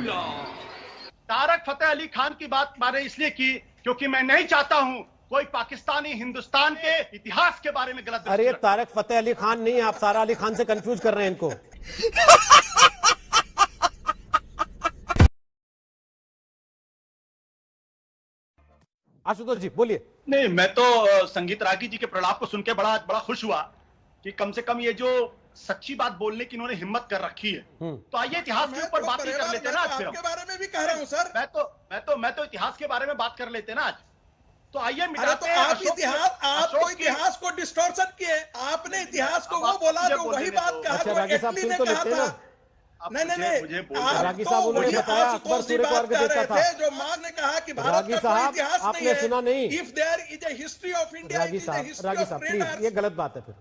तारक फतेह अली खान की बात मैंने इसलिए की क्योंकि मैं नहीं चाहता हूं कोई पाकिस्तानी हिंदुस्तान के इतिहास के बारे में गलत। अरे तारक फतेह अली खान नहीं, आप सारा अली खान से कंफ्यूज कर रहे हैं इनको। आशुतोष जी बोलिए। नहीं, मैं तो संगीत रागी जी के प्रलाप को सुन के बड़ा खुश हुआ कि कम से कम ये जो सच्ची बात बोलने की इन्होंने हिम्मत कर रखी है। तो आइए इतिहास के ऊपर बात कर लेते हैं ना आज। आपके बारे में भी कह रहा हूं सर। मैं तो इतिहास के बारे में बात कर लेते हैं ना आज। तो आइए मिटाते हैं। आप तो इतिहास को डिस्टॉर्शन किए। आपने इतिहास को वो बोला जो वही बात कहा जो एटली ने कहा था। नहीं, रागी साहब उन्होंने बताया अकबर सूर्य को अर्घ देता था। जो मां ने कहा कि भारत का कोई इतिहास नहीं है। आपने सुना नहीं? If there is a history of India, Ragi साहब प्लीज, ये गलत बात है। फिर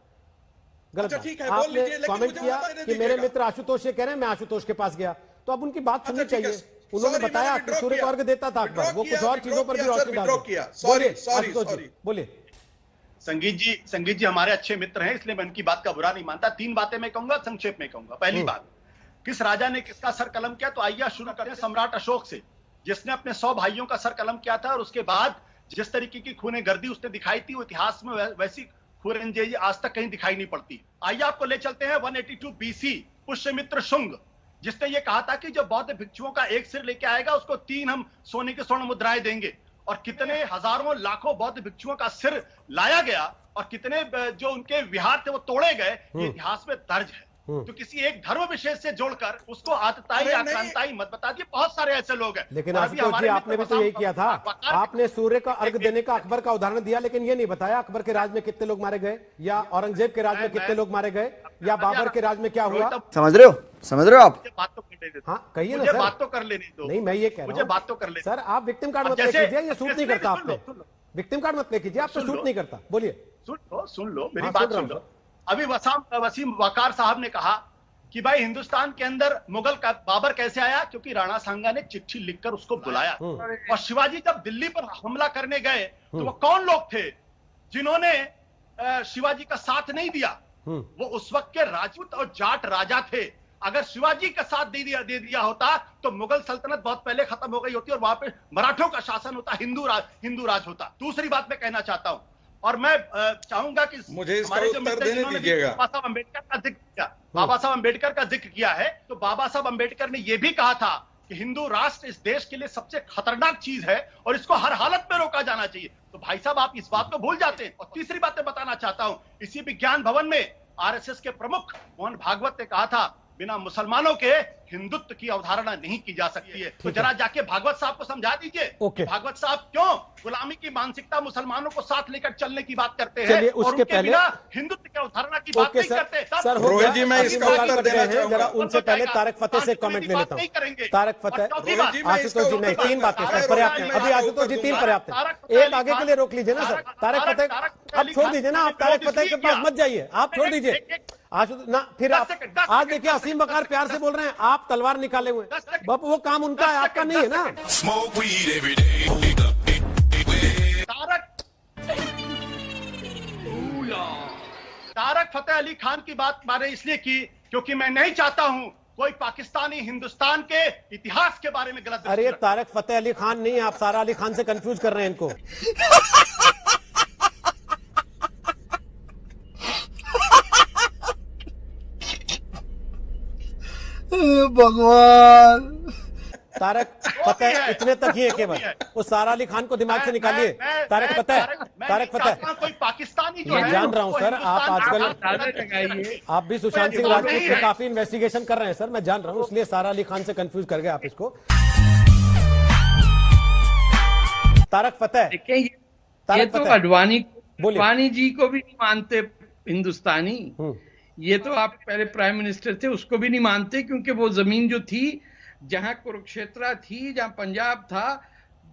गलत बात। ठीक है, बोल लीजिए। लेकिन कमेंट किया कि मेरे मित्र आशुतोष से कह रहे हैं, मैं आशुतोष के पास गया, तो अब उनकी बात सुननी चाहिए। उन्होंने बताया कि सूर्य को अर्घ देता था अकबर, वो कुछ और चीजों पर भी रोशनी डालते। बोलिए। संगीत जी हमारे अच्छे मित्र हैं, इसलिए मैं उनकी बात का बुरा नहीं मानता। 3 बातें मैं कहूंगा, संक्षेप में कहूंगा। पहली बात, किस राजा ने किसका सर कलम किया? तो आइए शुरू करते हैं सम्राट अशोक से, जिसने अपने 100 भाइयों का सर कलम किया था। और उसके बाद जिस तरीके की खूने गर्दी उसने दिखाई थी, वो इतिहास में वैसी खूनरेंजी आज तक कहीं दिखाई नहीं पड़ती। आइए आपको ले चलते हैं 182 BC, पुष्यमित्र शुंग, जिसने ये कहा था कि जो बौद्ध भिक्षुओं का एक सिर लेके आएगा उसको 3 हम सोने के स्वर्ण मुद्राएं देंगे। और कितने हजारों लाखों बौद्ध भिक्षुओं का सिर लाया गया और कितने जो उनके विहार थे वो तोड़े गए, ये इतिहास में दर्ज है। तो किसी एक धर्म विशेष से जोड़कर उसको आतताई आक्रांताई मत बता दिए। बहुत सारे ऐसे लोग हैं। लेकिन आशुतोष जी आपने भी तो यही किया था। आपने सूर्य का अर्घ देने का अकबर का उदाहरण दिया, लेकिन ये नहीं बताया अकबर के राज में कितने लोग मारे गए, या औरंगजेब के राज में कितने लोग मारे गए, या बाबर के राज में क्या हुआ। समझ रहे हो आप? बात तो कर लेने दो। हाँ कहिए ना सर। बात तो कर लेने दो। नहीं, मैं ये कह रहा हूँ, मुझे बात तो कर लेने सर। आप विक्टिम कार्ड मत कीजिए, ये सूट नहीं करता आप पे। विक्टिम कार्ड मत कीजिए, आप पे सूट नहीं करता। बोलिए। सुन लो मेरी बात सुन लो। अभी वसीम वकार साहब ने कहा कि भाई हिंदुस्तान के अंदर मुगल का बाबर कैसे आया? क्योंकि राणा सांगा ने चिट्ठी लिखकर उसको बुलाया। और शिवाजी जब दिल्ली पर हमला करने गए तो वो कौन लोग थे जिन्होंने शिवाजी का साथ नहीं दिया? वो उस वक्त के राजपूत और जाट राजा थे। अगर शिवाजी का साथ दे दिया होता तो मुगल सल्तनत बहुत पहले खत्म हो गई होती और वहां पे मराठों का शासन होता, हिंदू राज होता। दूसरी बात मैं कहना चाहता हूं, और मैं चाहूंगा कि मुझे इसका उत्तर देने दीजिएगा। बाबा साहब अम्बेडकर का जिक्र किया, बाबा साहब अम्बेडकर का जिक्र किया है, तो बाबा साहब अम्बेडकर ने यह भी कहा था कि हिंदू राष्ट्र इस देश के लिए सबसे खतरनाक चीज है और इसको हर हालत में रोका जाना चाहिए। तो भाई साहब आप इस बात को भूल जाते हैं। और तीसरी बात मैं बताना चाहता हूं, इसी विज्ञान भवन में आरएसएस के प्रमुख मोहन भागवत ने कहा था बिना मुसलमानों के हिंदुत्व की अवधारणा नहीं की जा सकती है। तो जरा जाके भागवत साहब को समझा दीजिए। भागवत साहब क्यों गुलामी की मानसिकता मुसलमानों को साथ लेकर चलने की बात करते हैं और उनके बिना हिंदुत्व की अवधारणा की बात नहीं करते। सर रोहित जी, मैं इसका उत्तर देना चाहूंगा। जरा उनसे पहले तारक फतेह से कमेंट ले लेता हूं। तारक फतेह, आशुतोष जी नहीं, 3 बातें सर पर्याप्त है। अभी आशुतोष जी 3 पर्याप्त है। एक आगे के लिए रोक लीजिए ना सर। तारक फतेह अब छोड़ दीजिए ना, आप तारक फतेह के पास मत जाइए, आप छोड़ दीजिए आशुतोष ना। फिर आप आज देखिए असीम वकार प्यार से बोल रहे हैं, आप तलवार निकाले हुए। बापू वो काम उनका है, आपका नहीं है ना। तारक फतेह अली खान की बात मैंने इसलिए की क्योंकि मैं नहीं चाहता हूं कोई पाकिस्तानी हिंदुस्तान के इतिहास के बारे में गलत। अरे तारक फतेह अली खान नहीं, आप सारा अली खान से कंफ्यूज कर रहे हैं इनको। भगवान। तारक फतेह इतने तक ही है केवल, वो सारा अली खान को दिमाग से निकालिए। तारक फतेह कोई पाकिस्तानी जो मैं जान रहा हूं सर, आप आजकल आप भी सुशांत सिंह राजपूत पे काफी इन्वेस्टिगेशन कर रहे हैं सर, मैं जान रहा हूं, इसलिए सारा अली खान से कंफ्यूज कर गए आप इसको। तारक फतेह, ये तो अडवाणी जी को भी नहीं मानते हिंदुस्तानी। ये तो आप पहले प्राइम मिनिस्टर थे, उसको भी नहीं मानते, क्योंकि वो जमीन जो थी जहां कुरुक्षेत्र थी, जहां पंजाब था,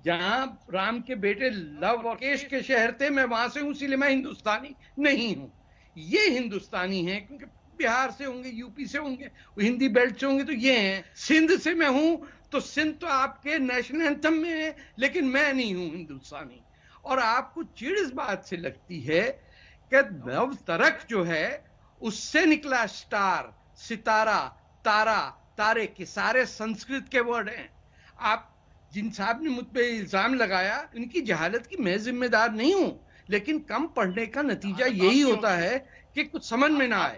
जहां राम के बेटे लवकेश के शहर थे, मैं वहां से हूं, इसलिए मैं हिंदुस्तानी नहीं हूं। ये हिंदुस्तानी हैं क्योंकि बिहार से होंगे, यूपी से होंगे, हिंदी बेल्ट से होंगे, तो ये हैं। सिंध से मैं हूं तो सिंध तो आपके नेशनल एंथम में है, लेकिन मैं नहीं हूं हिंदुस्तानी। और आपको चिढ़ इस बात से लगती है कि नव तरक जो है उससे निकला स्टार, सितारा, तारा, तारे के सारे संस्कृत के वर्ड हैं। आप जिन साहब ने मुझ पे इल्जाम लगाया, उनकी जहालत की मैं जिम्मेदार नहीं हूं, लेकिन कम पढ़ने का नतीजा यही होता है कि कुछ समझ में ना आए।